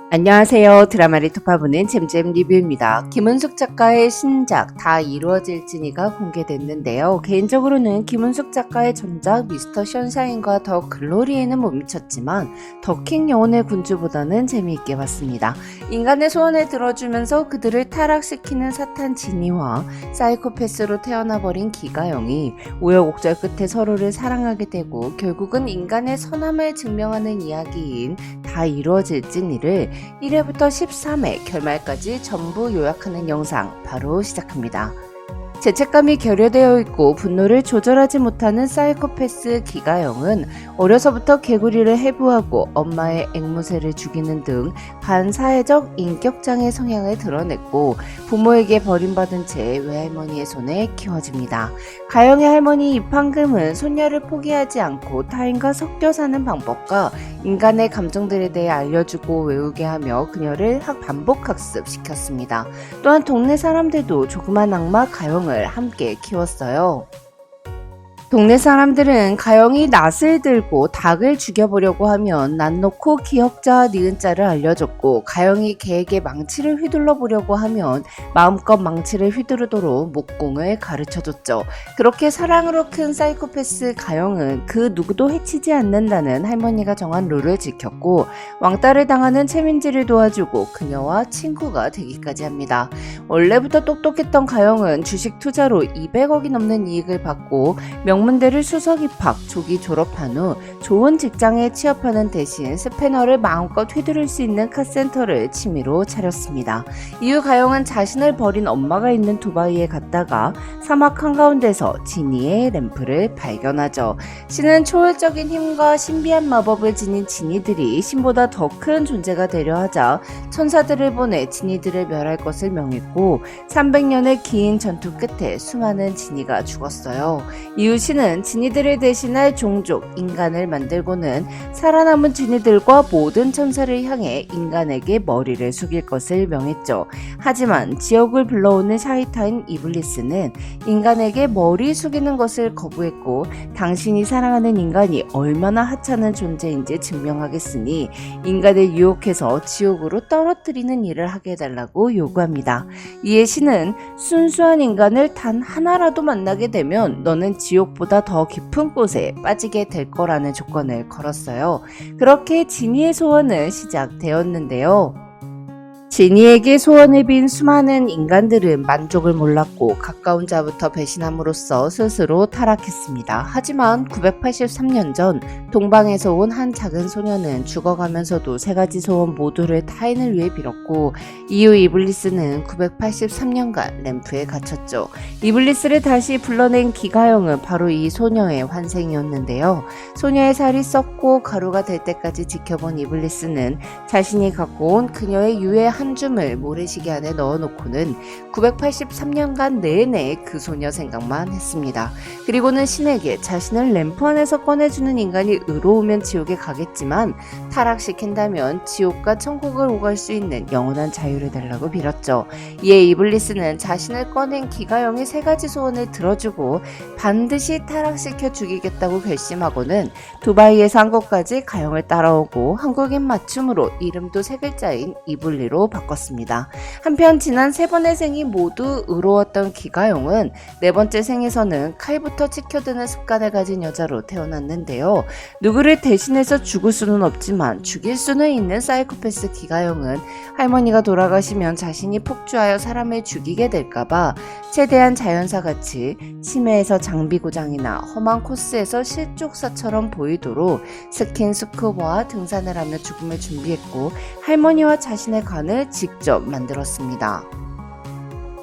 안녕하세요. 드라마를 톱파보는 잼잼 리뷰입니다. 김은숙 작가의 신작 다 이루어질지니가 공개됐는데요. 개인적으로는 김은숙 작가의 전작 미스터 션샤인과 더 글로리에는 못 미쳤지만 더킹 영혼의 군주보다는 재미있게 봤습니다. 인간의 소원을 들어주면서 그들을 타락시키는 사탄 지니와 사이코패스로 태어나버린 기가영이 우여곡절 끝에 서로를 사랑하게 되고 결국은 인간의 선함을 증명하는 이야기인 다 이루어질지니를 1회부터 13회 결말까지 전부 요약하는 영상 바로 시작합니다. 죄책감이 결여되어 있고 분노를 조절하지 못하는 사이코패스 기가영은 어려서부터 개구리를 해부하고 엄마의 앵무새를 죽이는 등 반사회적 인격장애 성향을 드러냈고 부모에게 버림받은 채 외할머니의 손에 키워집니다. 가영의 할머니 이판금은 손녀를 포기하지 않고 타인과 섞여 사는 방법과 인간의 감정들에 대해 알려주고 외우게 하며 그녀를 반복 학습시켰습니다. 또한 동네 사람들도 조그만 악마 가영을 함께 키웠어요. 동네 사람들은 가영이 낫을 들고 닭을 죽여보려고 하면 낫 놓고 기억자 니은자를 알려줬고 가영이 개에게 망치를 휘둘러 보려고 하면 마음껏 망치를 휘두르도록 목공을 가르쳐줬죠. 그렇게 사랑으로 큰 사이코패스 가영은 그 누구도 해치지 않는다는 할머니가 정한 룰을 지켰고 왕따를 당하는 최민지를 도와주고 그녀와 친구가 되기까지 합니다. 원래부터 똑똑했던 가영은 주식 투자로 200억이 넘는 이익을 받고 명문대를 수석 입학, 조기 졸업한 후 좋은 직장에 취업하는 대신 스패너를 마음껏 휘두를 수 있는 카센터를 취미로 차렸습니다. 이후 가영은 자신을 버린 엄마가 있는 두바이에 갔다가 사막 한가운데서 지니의 램프를 발견하죠. 신은 초월적인 힘과 신비한 마법을 지닌 지니들이 신보다 더 큰 존재가 되려 하자 천사들을 보내 지니들을 멸할 것을 명했고 300년의 긴 전투 끝에 수많은 지니가 죽었어요. 이후 신은 지니들을 대신할 종족 인간을 만들고는 살아남은 지니들과 모든 천사를 향해 인간에게 머리를 숙일 것을 명했죠. 하지만 지옥을 불러오는 샤이타인 이블리스는 인간에게 머리 숙이는 것을 거부했고 당신이 사랑하는 인간이 얼마나 하찮은 존재인지 증명하겠으니 인간을 유혹해서 지옥으로 떨어뜨리는 일을 하게 해달라고 요구합니다. 이에 신은 순수한 인간을 단 하나라도 만나게 되면 너는 지옥보다 더 깊은 곳에 빠지게 될 거라는 조건을 걸었어요. 그렇게 지니의 소원은 시작되었는데요. 지니에게 소원을 빈 수많은 인간들은 만족을 몰랐고 가까운 자부터 배신함으로써 스스로 타락했습니다. 하지만 983년 전 동방에서 온 한 작은 소녀는 죽어가면서도 세 가지 소원 모두를 타인을 위해 빌었고 이후 이블리스는 983년간 램프에 갇혔죠. 이블리스를 다시 불러낸 기가영은 바로 이 소녀의 환생이었는데요. 소녀의 살이 썩고 가루가 될 때까지 지켜본 이블리스는 자신이 갖고 온 그녀의 유해 한 줌을 모래시계 안에 넣어놓고는 983년간 내내 그 소녀 생각만 했습니다. 그리고는 신에게 자신을 램프 안에서 꺼내주는 인간이 의로우면 지옥에 가겠지만 타락시킨다면 지옥과 천국을 오갈 수 있는 영원한 자유를 달라고 빌었죠. 이에 이블리스는 자신을 꺼낸 기가영의 세 가지 소원을 들어주고 반드시 타락시켜 죽이겠다고 결심하고는 두바이에서 한국까지 가영을 따라오고 한국인 맞춤으로 이름도 세 글자인 이블리로 바꿨습니다. 한편 지난 세 번의 생이 모두 의로웠던 기가영은 네 번째 생에서는 칼부터 치켜드는 습관을 가진 여자로 태어났는데요. 누구를 대신해서 죽을 수는 없지만 죽일 수는 있는 사이코패스 기가영은 할머니가 돌아가시면 자신이 폭주하여 사람을 죽이게 될까봐 최대한 자연사같이 심해에서 장비 고장이나 험한 코스에서 실족사처럼 보이도록 스킨스쿠버와 등산을 하며 죽음을 준비했고 할머니와 자신의 관을 직접 만들었습니다.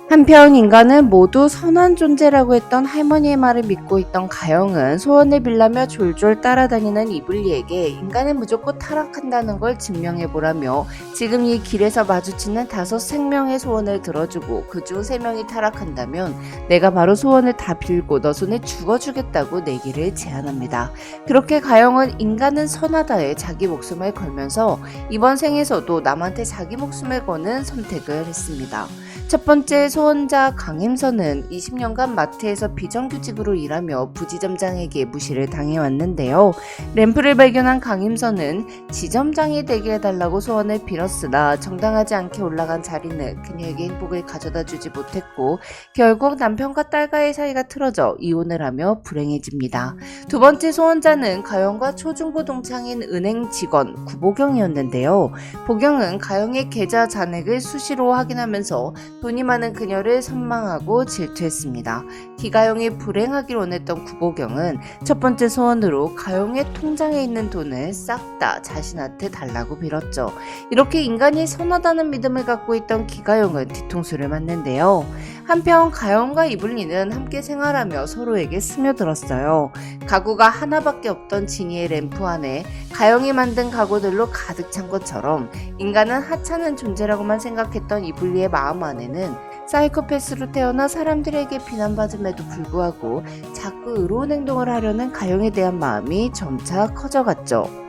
한편 인간은 모두 선한 존재라고 했던 할머니의 말을 믿고 있던 가영은 소원을 빌라며 졸졸 따라다니는 이블리에게 인간은 무조건 타락한다는 걸 증명해보라며 지금 이 길에서 마주치는 5 생명의 소원을 들어주고 그중 3명이 타락한다면 내가 바로 소원을 다 빌고 너 손에 죽어주겠다고 내기를 제안합니다. 그렇게 가영은 인간은 선하다에 자기 목숨을 걸면서 이번 생에서도 남한테 자기 목숨을 거는 선택을 했습니다. 첫 번째 소원 소원자 강임선은 20년간 마트에서 비정규직으로 일하며 부지점장에게 무시를 당해왔는데요. 램프를 발견한 강임선은 지점장이 되게 해달라고 소원을 빌었으나 정당하지 않게 올라간 자리는 그녀에게 행복을 가져다 주지 못했고 결국 남편과 딸과의 사이가 틀어져 이혼을 하며 불행해집니다. 두 번째 소원자는 가영과 초중고 동창인 은행 직원 구보경이었는데요. 보경은 가영의 계좌 잔액을 수시로 확인하면서 돈이 많은 그녀를 선망하고 질투했습니다. 기가영이 불행하길 원했던 구보경은 첫 번째 소원으로 가영의 통장에 있는 돈을 싹 다 자신한테 달라고 빌었죠. 이렇게 인간이 선하다는 믿음을 갖고 있던 기가영은 뒤통수를 맞는데요. 한편 가영과 이블리는 함께 생활하며 서로에게 스며들었어요. 가구가 하나밖에 없던 진이의 램프 안에 가영이 만든 가구들로 가득 찬 것처럼 인간은 하찮은 존재라고만 생각했던 이블리의 마음 안에는 사이코패스로 태어나 사람들에게 비난받음에도 불구하고 자꾸 의로운 행동을 하려는 가영에 대한 마음이 점차 커져갔죠.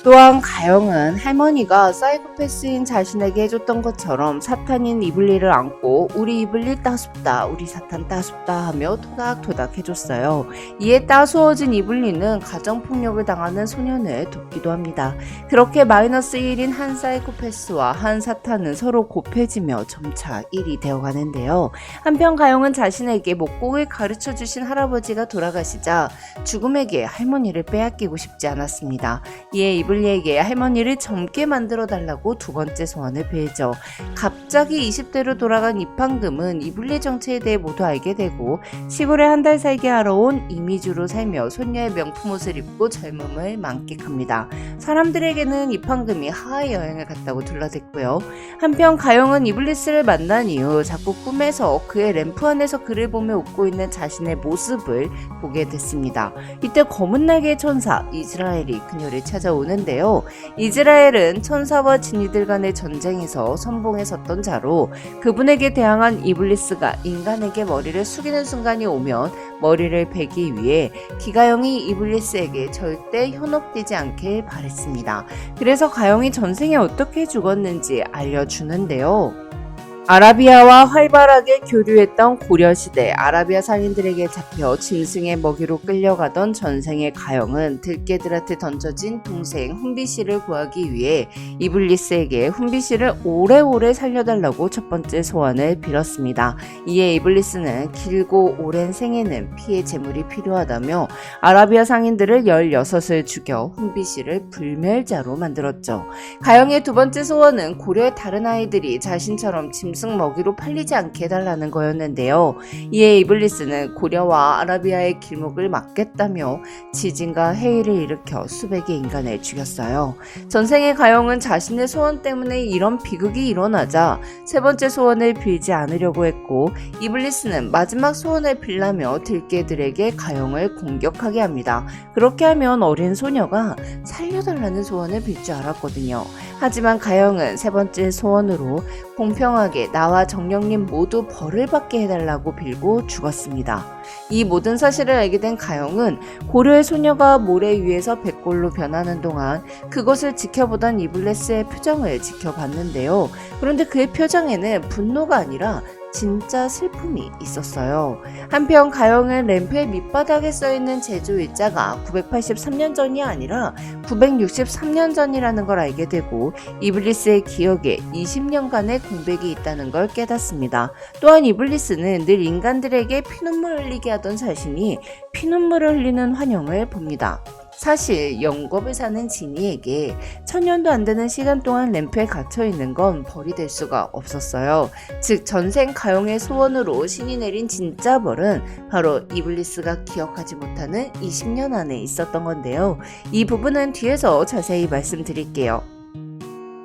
또한 가영은 할머니가 사이코패스인 자신에게 해줬던 것처럼 사탄인 이블리를 안고 우리 이블리 따숩다 우리 사탄 따숩다 하며 토닥토닥 해줬어요. 이에 따스워진 이블리는 가정폭력을 당하는 소년을 돕기도 합니다. 그렇게 마이너스 1인 한 사이코패스와 한 사탄은 서로 곱해지며 점차 1이 되어가는데요. 한편 가영은 자신에게 목공을 가르쳐주신 할아버지가 돌아가시자 죽음에게 할머니를 빼앗기고 싶지 않았습니다. 이에 이블리에게 할머니를 젊게 만들어 달라고 두 번째 소원을 빌죠. 갑자기 20대로 돌아간 이판금은 이블리 정체에 대해 모두 알게 되고 시골에 한 달 살게 하러 온 이미주로 살며 손녀의 명품 옷을 입고 젊음을 만끽합니다. 사람들에게는 이판금이 하와이 여행을 갔다고 둘러댔고요. 한편 가영은 이블리스를 만난 이후 자꾸 꿈에서 그의 램프 안에서 그를 보며 웃고 있는 자신의 모습을 보게 됐습니다. 이때 검은 날개의 천사 이스라엘이 그녀를 찾아오는데요. 이스라엘은 천사와 진이들 간의 전쟁에서 선봉에 섰던 자로 그분에게 대항한 이블리스가 인간에게 머리를 숙이는 순간이 오면 머리를 베기 위해 기가영이 이블리스에게 절대 현혹되지 않길 바랬습니다. 그래서 가영이 전생에 어떻게 죽었는지 알려주는데요. 아라비아와 활발하게 교류했던 고려시대 아라비아 상인들에게 잡혀 짐승의 먹이로 끌려가던 전생의 가영은 들개들한테 던져진 동생 훈비씨를 구하기 위해 이블리스에게 훈비씨를 오래오래 살려달라고 첫 번째 소원을 빌었습니다. 이에 이블리스는 길고 오랜 생에는 피의 제물이 필요하다며 아라비아 상인들을 16을 죽여 훈비씨를 불멸자로 만들었죠. 가영의 두 번째 소원은 고려의 다른 아이들이 자신처럼 짐승 먹이로 팔리지 않게 해달라는 거였는데요. 이에 이블리스는 고려와 아라비아의 길목을 막겠다며 지진과 해일을 일으켜 수백의 인간을 죽였어요. 전생의 가영은 자신의 소원 때문에 이런 비극이 일어나자 세 번째 소원을 빌지 않으려고 했고 이블리스는 마지막 소원을 빌라며 들개들에게 가영을 공격하게 합니다. 그렇게 하면 어린 소녀가 살려달라는 소원을 빌 줄 알았거든요. 하지만 가영은 세 번째 소원으로 공평하게 나와 정령님 모두 벌을 받게 해달라고 빌고 죽었습니다. 이 모든 사실을 알게 된 가영은 고려의 소녀가 모래 위에서 백골로 변하는 동안 그것을 지켜보던 이블리스의 표정을 지켜봤는데요. 그런데 그의 표정에는 분노가 아니라 진짜 슬픔이 있었어요. 한편 가영은 램프의 밑바닥에 써있는 제조일자가 983년 전이 아니라 963년 전이라는 걸 알게 되고 이블리스의 기억에 20년간의 공백이 있다는 걸 깨닫습니다. 또한 이블리스는 늘 인간들에게 피눈물 흘리게 하던 자신이 피눈물을 흘리는 환영을 봅니다. 사실 영겁을 사는 지니에게 1000년도 안 되는 시간 동안 램프에 갇혀있는 건 벌이 될 수가 없었어요. 즉 전생 가영의 소원으로 신이 내린 진짜 벌은 바로 이블리스가 기억하지 못하는 20년 안에 있었던 건데요. 이 부분은 뒤에서 자세히 말씀드릴게요.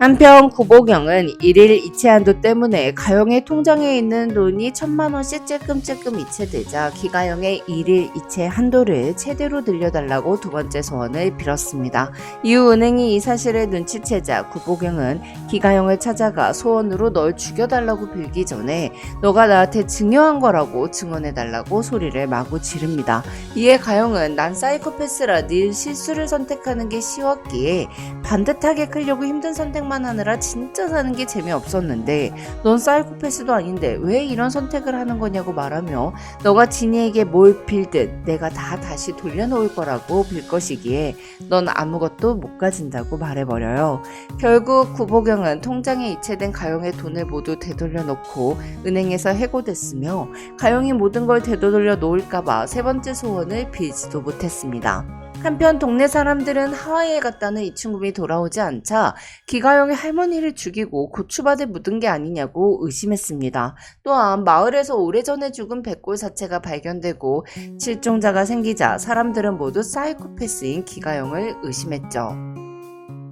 한편 구보경은 일일 이체 한도 때문에 가영의 통장에 있는 돈이 1000만원씩 찔끔찔끔 이체되자 기가영의 일일 이체 한도를 최대로 늘려달라고 두 번째 소원을 빌었습니다. 이후 은행이 이 사실을 눈치채자 구보경은 기가영을 찾아가 소원으로 널 죽여달라고 빌기 전에 너가 나한테 증여한 거라고 증언해달라고 소리를 마구 지릅니다. 이에 가영은 난 사이코패스라 늘 실수를 선택하는 게 쉬웠기에 반듯하게 끌려고 힘든 선택만 짝짝만 하느라 진짜 사는 게 재미없었는데 넌 사이코패스도 아닌데 왜 이런 선택을 하는 거냐고 말하며 너가 지니에게 뭘 빌든 내가 다 다시 돌려놓을 거라고 빌 것이기에 넌 아무것도 못 가진다고 말해버려요. 결국 구보경은 통장에 이체된 가영의 돈을 모두 되돌려놓고 은행에서 해고됐으며 가영이 모든 걸 되돌려 놓을까봐 세 번째 소원을 빌지도 못했습니다. 한편 동네 사람들은 하와이에 갔다는 이충금이 돌아오지 않자 기가영이 할머니를 죽이고 고추밭에 묻은 게 아니냐고 의심했습니다. 또한 마을에서 오래전에 죽은 백골사체가 발견되고 실종자가 생기자 사람들은 모두 사이코패스인 기가영을 의심했죠.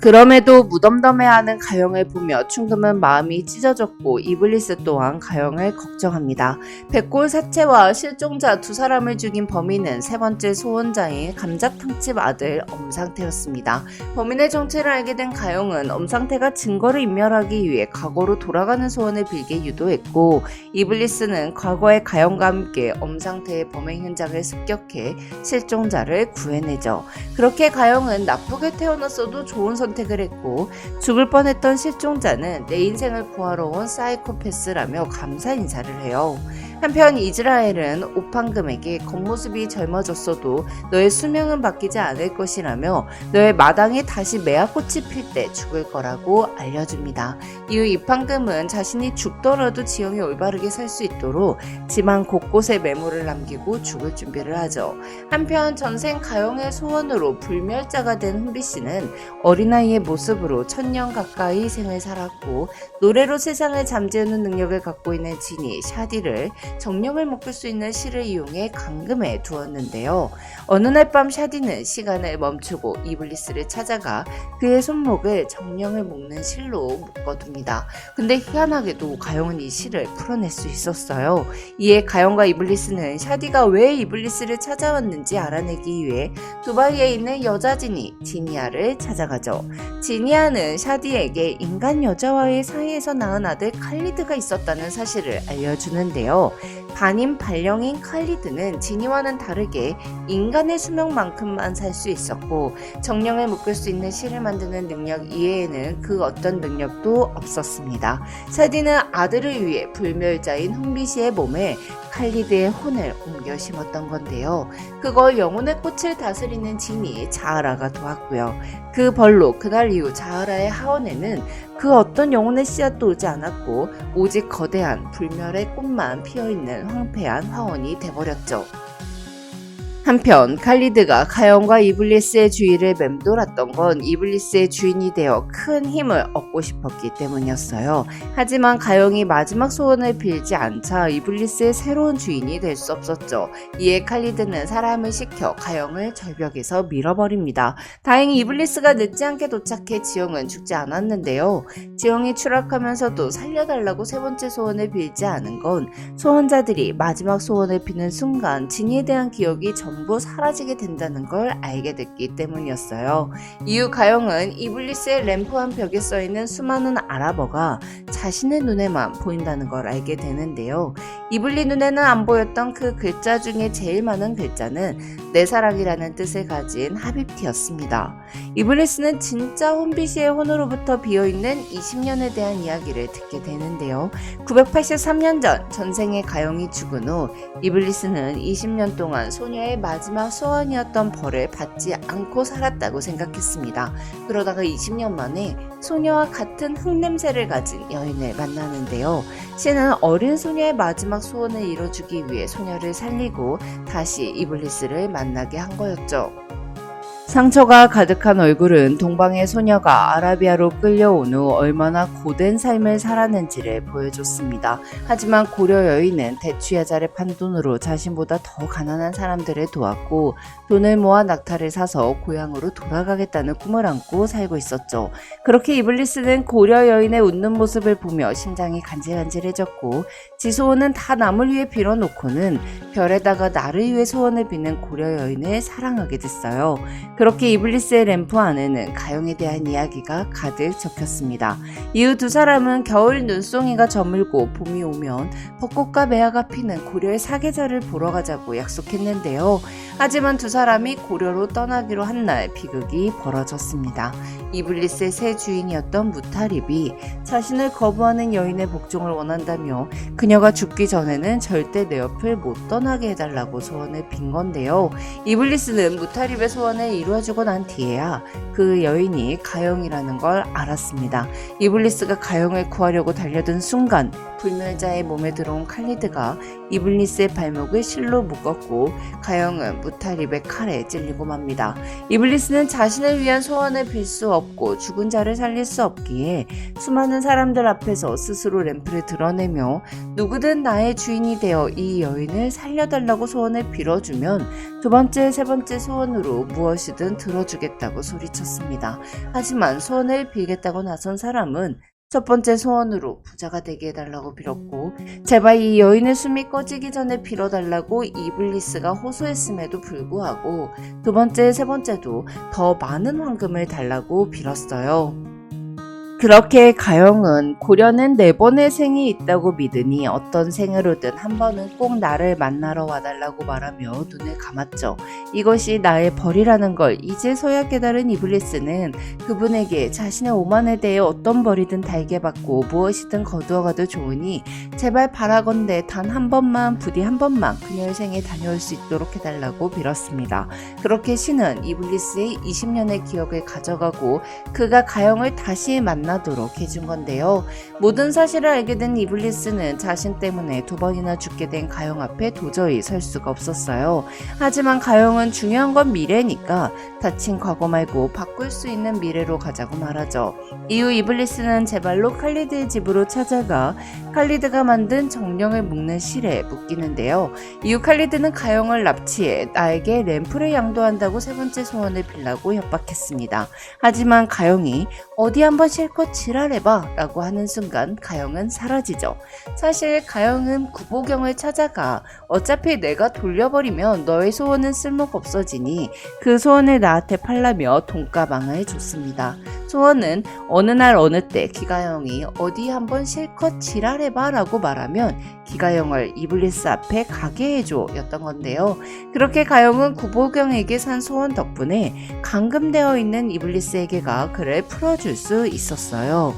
그럼에도 무덤덤해하는 가영을 보며 충금은 마음이 찢어졌고 이블리스 또한 가영을 걱정합니다. 백골 사체와 실종자 두 사람을 죽인 범인은 세 번째 소원자인 감자탕집 아들 엄상태였습니다. 범인의 정체를 알게 된 가영은 엄상태가 증거를 인멸하기 위해 과거로 돌아가는 소원을 빌게 유도했고 이블리스는 과거의 가영과 함께 엄상태의 범행 현장을 습격해 실종자를 구해내죠. 그렇게 가영은 나쁘게 태어났어도 좋은 선택을 했고 죽을 뻔했던 실종자는 내 인생을 구하러 온 사이코패스라며 감사 인사를 해요. 한편 이즈라엘은 오판금에게 겉모습이 젊어졌어도 너의 수명은 바뀌지 않을 것이라며 너의 마당에 다시 매화꽃이 필 때 죽을 거라고 알려줍니다. 이후 이판금은 자신이 죽더라도 지형이 올바르게 살 수 있도록 집안 곳곳에 메모를 남기고 죽을 준비를 하죠. 한편 전생 가영의 소원으로 불멸자가 된 훈비씨는 어린아이의 모습으로 1000년 가까이 생을 살았고 노래로 세상을 잠재우는 능력을 갖고 있는 지니 샤디를 정령을 묶을 수 있는 실을 이용해 감금해 두었는데요. 어느 날 밤 샤디는 시간을 멈추고 이블리스를 찾아가 그의 손목을 정령을 묶는 실로 묶어둡니다. 근데 희한하게도 가영은 이 실을 풀어낼 수 있었어요. 이에 가영과 이블리스는 샤디가 왜 이블리스를 찾아왔는지 알아내기 위해 두바이에 있는 여자 지니 지니아를 찾아가죠. 지니아는 샤디에게 인간 여자와의 사이에서 낳은 아들 칼리드가 있었다는 사실을 알려주는데요. 반인 발령인 칼리드는 지니와는 다르게 인간의 수명만큼만 살 수 있었고 정령을 묶을 수 있는 실을 만드는 능력 이외에는 그 어떤 능력도 없었습니다. 샤디는 아들을 위해 불멸자인 훈비시의 몸에 칼리드의 혼을 옮겨 심었던 건데요. 그걸 영혼의 꽃을 다스리는 지니 자하라가 도왔고요. 그 벌로 그날 이후 자하라의 하원에는 그 어떤 영혼의 씨앗도 오지 않았고 오직 거대한 불멸의 꽃만 피어있는 황폐한 화원이 돼버렸죠. 한편 칼리드가 가영과 이블리스의 주위를 맴돌았던 건 이블리스의 주인이 되어 큰 힘을 얻고 싶었기 때문이었어요. 하지만 가영이 마지막 소원을 빌지 않자 이블리스의 새로운 주인이 될 수 없었죠. 이에 칼리드는 사람을 시켜 가영을 절벽에서 밀어버립니다. 다행히 이블리스가 늦지 않게 도착해 지영은 죽지 않았는데요. 지영이 추락하면서도 살려달라고 세 번째 소원을 빌지 않은 건 소원자들이 마지막 소원을 비는 순간 진이에 대한 기억이 전부 사라지게 된다는 걸 알게 됐기 때문이었어요. 이후 가영은 이블리스의 램프한 벽에 써있는 수많은 아랍어가 자신의 눈에만 보인다는 걸 알게 되는데요. 이블리 눈에는 안 보였던 그 글자 중에 제일 많은 글자는 내 사랑이라는 뜻을 가진 하빕티였습니다. 이블리스는 진짜 혼비시의 혼으로부터 비어있는 20년에 대한 이야기를 듣게 되는데요. 983년 전 전생의 가영이 죽은 후 이블리스는 20년 동안 소녀의 마지막 소원이었던 벌을 받지 않고 살았다고 생각했습니다. 그러다가 20년 만에 소녀와 같은 흙냄새를 가진 여인을 만나는데요. 신은 어린 소녀의 마지막 소원을 이뤄주기 위해 소녀를 살리고 다시 이블리스를 만나게 한 거였죠. 상처가 가득한 얼굴은 동방의 소녀가 아라비아로 끌려온 후 얼마나 고된 삶을 살았는지를 보여줬습니다. 하지만 고려 여인은 대추야자를 판 돈으로 자신보다 더 가난한 사람들을 도왔고 돈을 모아 낙타를 사서 고향으로 돌아가겠다는 꿈을 안고 살고 있었죠. 그렇게 이블리스는 고려 여인의 웃는 모습을 보며 심장이 간질간질해졌고 지 소원은 다 남을 위해 빌어놓고는 별에다가 나를 위해 소원을 비는 고려 여인을 사랑하게 됐어요. 그렇게 이블리스의 램프 안에는 가용에 대한 이야기가 가득 적혔습니다. 이후 두 사람은 겨울 눈송이가 저물고 봄이 오면 벚꽃과 매화가 피는 고려의 사계절을 보러 가자고 약속했는데요. 하지만 두 사람이 고려로 떠나기로 한 날 비극이 벌어졌습니다. 이블리스의 새 주인이었던 무탈입이 자신을 거부하는 여인의 복종을 원한다며 그녀가 죽기 전에는 절대 내 옆을 못 떠나게 해달라고 소원을 빈 건데요. 이블리스는 무탈입의 소원을 이루어주고 난 뒤에야 그 여인이 가용이라는 걸 알았습니다. 이블리스가 가용을 구하려고 달려든 순간 불멸자의 몸에 들어온 칼리드가 이블리스의 발목을 실로 묶었고 가용은 무탈입의 칼에 찔리고 맙니다. 이블리스는 자신을 위한 소원을 빌 수 없고 죽은 자를 살릴 수 없기에 수많은 사람들 앞에서 스스로 램프를 드러내며 누구든 나의 주인이 되어 이 여인을 살려달라고 소원을 빌어주면 두 번째, 세 번째 소원으로 무엇이든 들어주겠다고 소리쳤습니다. 하지만 소원을 빌겠다고 나선 사람은 첫 번째 소원으로 부자가 되게 해달라고 빌었고 제발 이 여인의 숨이 꺼지기 전에 빌어달라고 이블리스가 호소했음에도 불구하고 두 번째, 세 번째도 더 많은 황금을 달라고 빌었어요. 그렇게 가영은 고려는 4번의 생이 있다고 믿으니 어떤 생으로든 한 번은 꼭 나를 만나러 와달라고 말하며 눈을 감았죠. 이것이 나의 벌이라는 걸 이제서야 깨달은 이블리스는 그분에게 자신의 오만에 대해 어떤 벌이든 달게 받고 무엇이든 거두어가도 좋으니 제발 바라건대 단 한 번만 부디 한 번만 그녀의 생에 다녀올 수 있도록 해달라고 빌었습니다. 그렇게 신은 이블리스의 20년의 기억을 가져가고 그가 가영을 다시 만나도록 해준 건데요. 모든 사실을 알게 된 이블리스는 자신 때문에 2번이나 죽게 된 가영 앞에 도저히 설 수가 없었어요. 하지만 가영은 중요한 건 미래니까 다친 과거 말고 바꿀 수 있는 미래로 가자고 말하죠. 이후 이블리스는 제발로 칼리드의 집으로 찾아가 칼리드가 만든 정령을 묶는 실에 묶이는데요. 이후 칼리드는 가영을 납치해 나에게 램프를 양도한다고 세 번째 소원을 빌라고 협박했습니다. 하지만 가영이 어디 한번 실컷 지랄해봐 라고 하는 순간 가영은 사라지죠. 사실 가영은 구보경을 찾아가 어차피 내가 돌려버리면 너의 소원은 쓸모가 없어지니 그 소원을 나한테 팔라며 돈가방을 줬습니다. 소원은 어느 날 어느 때 기가영이 어디 한번 실컷 지랄해봐 라고 말하면 기가영을 이블리스 앞에 가게 해줘 였던 건데요. 그렇게 가영은 구보경에게 산 소원 덕분에 감금되어 있는 이블리스에게가 그를 풀어줄 수 있었어요.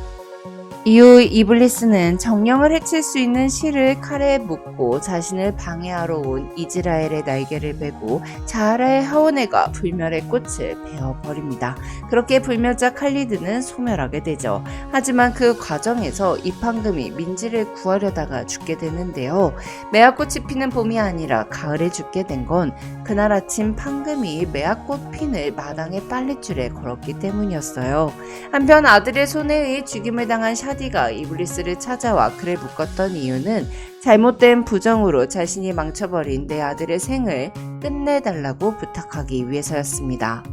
이후 이블리스는 정령을 해칠 수 있는 실을 칼에 묶고 자신을 방해하러 온 이즈라엘의 날개를 베고 자하라의 하오네가 불멸의 꽃을 베어버립니다. 그렇게 불멸자 칼리드는 소멸하게 되죠. 하지만 그 과정에서 이판금이 민지를 구하려다가 죽게 되는데요. 매화꽃이 피는 봄이 아니라 가을에 죽게 된 건 그날 아침 판금이 매화꽃 핀을 마당의 빨랫줄에 걸었기 때문이었어요. 한편 아들의 손에 의해 죽임을 당한 샤디가 이블리스를 찾아와 그를 묶었던 이유는 잘못된 부정으로 자신이 망쳐버린 내 아들의 생을 끝내달라고 부탁하기 위해서였습니다.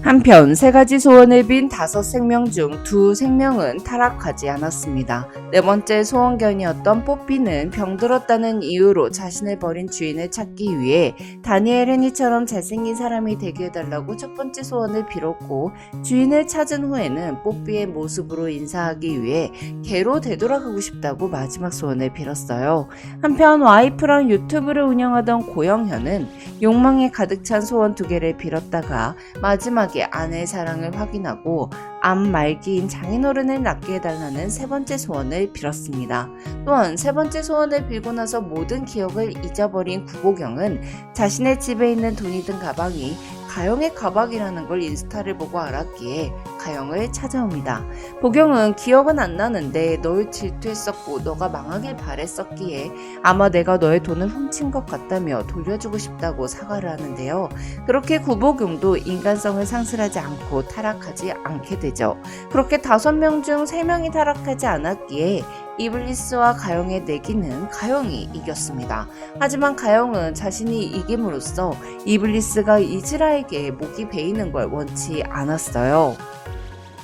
한편 3가지 소원을 빈 5생명 중 2생명은 타락하지 않았습니다. 4번째 소원견이었던 뽀삐는 병들었다는 이유로 자신을 버린 주인을 찾기 위해 다니엘 헤니처럼 잘생긴 사람이 되게 해달라고 첫 번째 소원을 빌었고 주인을 찾은 후에는 뽀삐의 모습으로 인사하기 위해 개로 되돌아가고 싶다고 마지막 소원을 빌었어요. 한편 와이프랑 유튜브를 운영하던 고영현은 욕망에 가득 찬 소원 2개를 빌었다가 마지막에 아내의 사랑을 확인하고 암 말기인 장인어른을 낫게 해달라는 3번째 소원을 빌었습니다. 또한 3번째 소원을 빌고 나서 모든 기억을 잊어버린 구보경은 자신의 집에 있는 돈이 든 가방이 가영의 가방이라는 걸 인스타를 보고 알았기에 가영을 찾아옵니다. 보경은 기억은 안 나는데 널 질투했었고 너가 망하길 바랬었기에 아마 내가 너의 돈을 훔친 것 같다며 돌려주고 싶다고 사과를 하는데요. 그렇게 구보경도 인간성을 상실하지 않고 타락하지 않게 되죠. 그렇게 5명 중 3명이 타락하지 않았기에 이블리스와 가영의 내기는 가영이 이겼습니다. 하지만 가영은 자신이 이김으로써 이블리스가 이즈라에게 목이 베이는 걸 원치 않았어요.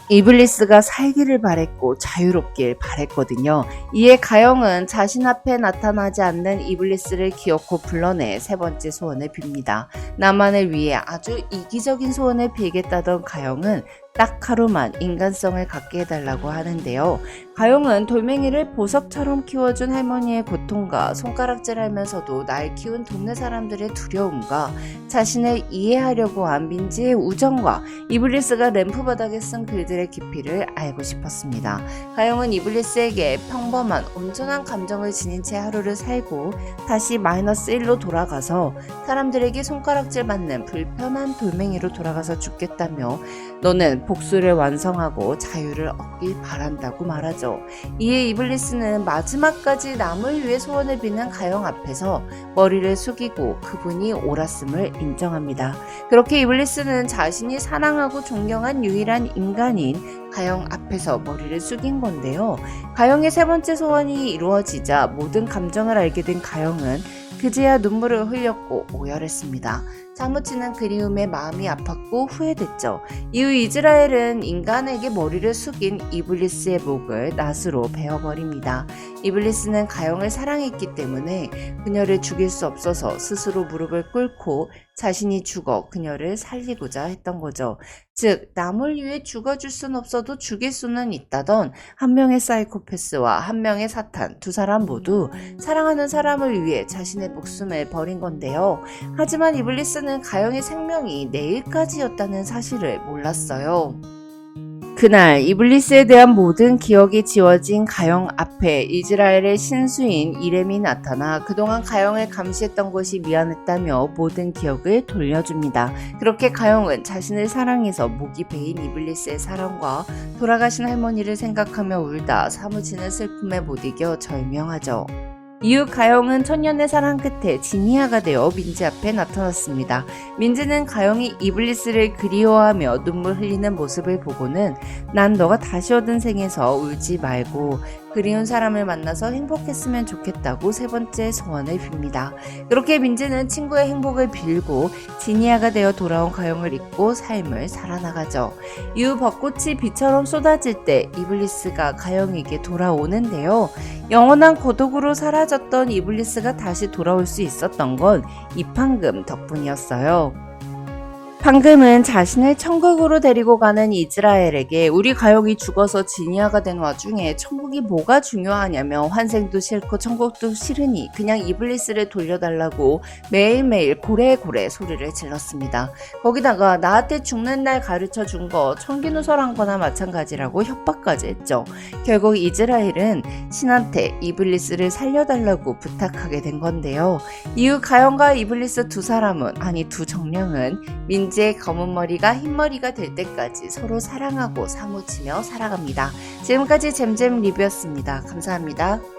이블리스가 살기를 바랬고 자유롭길 바랬거든요. 이에 가영은 자신 앞에 나타나지 않는 이블리스를 기어코 불러내 세 번째 소원을 빕니다. 나만을 위해 아주 이기적인 소원을 빌겠다던 가영은 딱 하루만 인간성을 갖게 해달라고 하는데요. 가영은 돌멩이를 보석처럼 키워준 할머니의 고통과 손가락질하면서도 날 키운 동네 사람들의 두려움과 자신을 이해하려고 한 민지의 우정과 이블리스가 램프 바닥에 쓴 글들의 깊이를 알고 싶었습니다. 가영은 이블리스에게 평범한 온전한 감정을 지닌 채 하루를 살고 다시 -1로 돌아가서 사람들에게 손가락질 맞는 불편한 돌멩이로 돌아가서 죽겠다며 너는 복수를 완성하고 자유를 얻길 바란다고 말하죠. 이에 이블리스는 마지막까지 남을 위해 소원을 비는 가영 앞에서 머리를 숙이고 그분이 옳았음을 인정합니다. 그렇게 이블리스는 자신이 사랑하고 존경한 유일한 인간인 가영 앞에서 머리를 숙인 건데요. 가영의 세 번째 소원이 이루어지자 모든 감정을 알게 된 가영은 그제야 눈물을 흘렸고 오열했습니다. 사무치는 그리움에 마음이 아팠고 후회됐죠. 이후 이스라엘은 인간에게 머리를 숙인 이블리스의 목을 낫으로 베어버립니다. 이블리스는 가영을 사랑했기 때문에 그녀를 죽일 수 없어서 스스로 무릎을 꿇고 자신이 죽어 그녀를 살리고자 했던 거죠. 즉 남을 위해 죽어줄 순 없어도 죽일 수는 있다던 한 명의 사이코패스와 한 명의 사탄 두 사람 모두 사랑하는 사람을 위해 자신의 목숨을 버린 건데요. 하지만 이블리스는 가영의 생명이 내일까지였다는 사실을 몰랐어요. 그날 이블리스에 대한 모든 기억이 지워진 가영 앞에 이스라엘의 신수인 이렘이 나타나 그동안 가영을 감시했던 것이 미안했다며 모든 기억을 돌려줍니다. 그렇게 가영은 자신을 사랑해서 목이 베인 이블리스의 사랑과 돌아가신 할머니를 생각하며 울다 사무치는 슬픔에 못 이겨 절명하죠. 이후 가영은 천년의 사랑 끝에 지니아가 되어 민지 앞에 나타났습니다. 민지는 가영이 이블리스를 그리워하며 눈물 흘리는 모습을 보고는 난 너가 다시 얻은 생에서 울지 말고 그리운 사람을 만나서 행복했으면 좋겠다고 세 번째 소원을 빕니다. 그렇게 민지는 친구의 행복을 빌고 지니아가 되어 돌아온 가영을 잊고 삶을 살아나가죠. 이후 벚꽃이 비처럼 쏟아질 때 이블리스가 가영에게 돌아오는데요. 영원한 고독으로 사라졌던 이블리스가 다시 돌아올 수 있었던 건 이 판금 덕분이었어요. 판금은 자신을 천국으로 데리고 가는 이스라엘에게 우리 가영이 죽어서 지니아가 된 와중에 천국이 뭐가 중요하냐며 환생도 싫고 천국도 싫으니 그냥 이블리스를 돌려달라고 매일매일 고래고래 소리를 질렀습니다. 거기다가 나한테 죽는 날 가르쳐 준 거 청기누설한 거나 마찬가지라고 협박까지 했죠. 결국 이스라엘은 신한테 이블리스를 살려달라고 부탁하게 된 건데요. 이후 가영과 이블리스 두 사람은 아니 두 정령은 민지의 검은 머리가 흰 머리가 될 때까지 서로 사랑하고 사무치며 살아갑니다. 지금까지 잼잼 리뷰였습니다. 감사합니다.